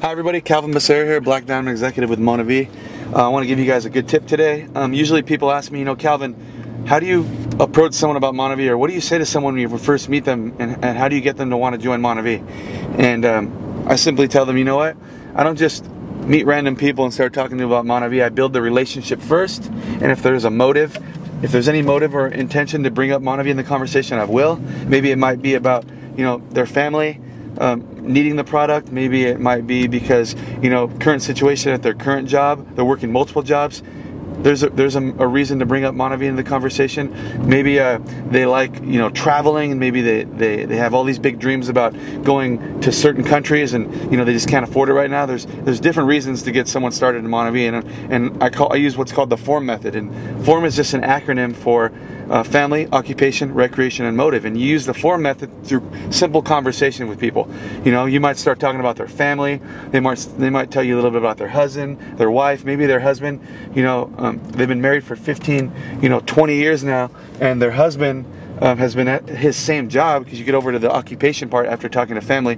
Hi everybody, Calvin Becerra here, Black Diamond Executive with Mona V. I want to give you guys a good tip today. Usually people ask me, Calvin, how do you approach someone about Mona V, or what do you say to someone when you first meet them, and how do you get them to want to join Mona V? And I simply tell them, you know what, I don't just meet random people and start talking to them about Mona V. I build the relationship first, and if there's a motive, if there's any motive or intention to bring up Mona V in the conversation, I will. Maybe it might be about, their family, needing the product. Maybe it might be because current situation at their current job, they're working multiple jobs. There's a reason to bring up Mona V into the conversation. Maybe they like traveling, and maybe they have all these big dreams about going to certain countries, and they just can't afford it right now. There's different reasons to get someone started in Mona V, and I use what's called the FORM method, and FORM is just an acronym for family, occupation, recreation, and motive. And you use the FORM method through simple conversation with people. You might start talking about their family. They might tell you a little bit about their husband, their wife, maybe their husband. They've been married for 15, 20 years now, and their husband has been at his same job, because you get over to the occupation part after talking to family.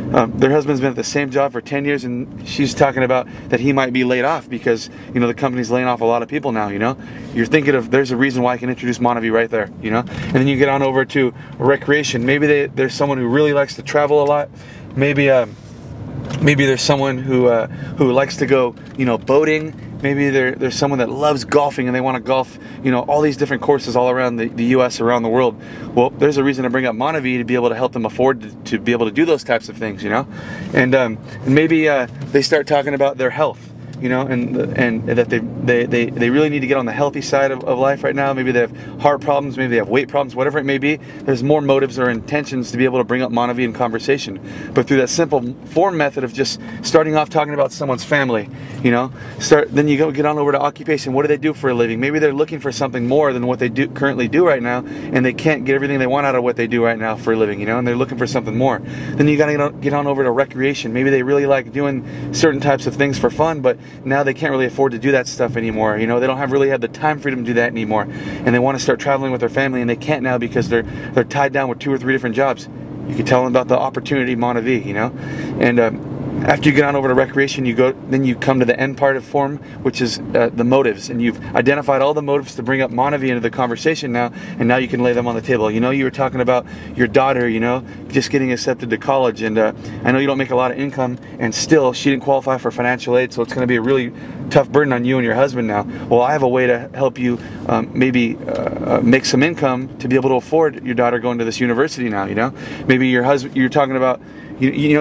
Their husband's been at the same job for 10 years, and she's talking about that he might be laid off because, the company's laying off a lot of people now, You're thinking of, there's a reason why I can introduce Mona V right there, And then you get on over to recreation. Maybe there's someone who really likes to travel a lot. Maybe there's someone who likes to go, boating. Maybe there's someone that loves golfing and they want to golf, all these different courses all around the U.S., around the world. Well, there's a reason to bring up Mona V to be able to help them afford to be able to do those types of things, And maybe they start talking about their health, and that they really need to get on the healthy side of life right now. Maybe they have heart problems, maybe they have weight problems, whatever it may be. There's more motives or intentions to be able to bring up Mona V in conversation. But through that simple FORM method of just starting off talking about someone's family, then you go get on over to occupation. What do they do for a living? Maybe they're looking for something more than what they currently do right now, and they can't get everything they want out of what they do right now for a living, and they're looking for something more. Then you gotta get on over to recreation. Maybe they really like doing certain types of things for fun, but now they can't really afford to do that stuff anymore. They don't really have the time freedom to do that anymore, and they want to start traveling with their family, and they can't now because they're tied down with 2 or 3 different jobs. You can tell them about the opportunity Mona V, and after you get on over to recreation, then you come to the end part of FORM, which is the motives, and you've identified all the motives to bring up Mona V into the conversation now, and now you can lay them on the table. You were talking about your daughter, just getting accepted to college, and I know you don't make a lot of income, and still she didn't qualify for financial aid, so it's going to be a really tough burden on you and your husband now. Well, I have a way to help you maybe make some income to be able to afford your daughter going to this university now. Maybe your husband, you're talking about. You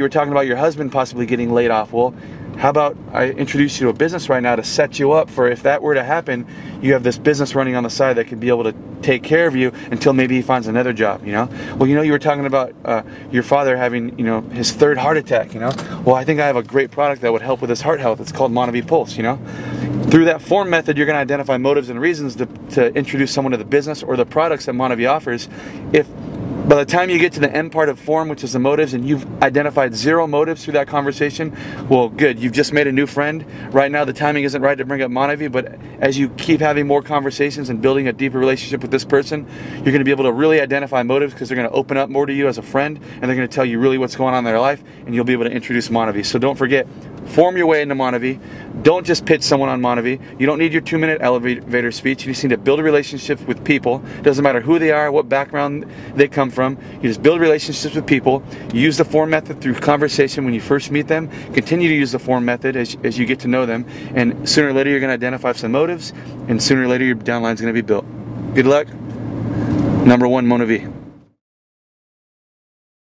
were talking about your husband possibly getting laid off. Well, how about I introduce you to a business right now to set you up for, if that were to happen, you have this business running on the side that could be able to take care of you until maybe he finds another job, Well, you were talking about your father having, his 3rd heart attack, Well, I think I have a great product that would help with his heart health. It's called Mona V Pulse, Through that FORM method, you're going to identify motives and reasons to introduce someone to the business or the products that Mona V offers. If by the time you get to the end part of FORM, which is the motives, and you've identified 0 motives through that conversation, well, good. You've just made a new friend. Right now, the timing isn't right to bring up Mona V, but as you keep having more conversations and building a deeper relationship with this person, you're going to be able to really identify motives, because they're going to open up more to you as a friend, and they're going to tell you really what's going on in their life, and you'll be able to introduce Mona V. So don't forget, FORM your way into Mona V. Don't just pitch someone on Mona V. You don't need your 2-minute elevator speech. You just need to build a relationship with people. It doesn't matter who they are, what background they come from. You just build relationships with people. You use the FORM method through conversation when you first meet them. Continue to use the FORM method as you get to know them. And sooner or later, you're going to identify some motives, and sooner or later, your downline is going to be built. Good luck. Number 1, Mona V.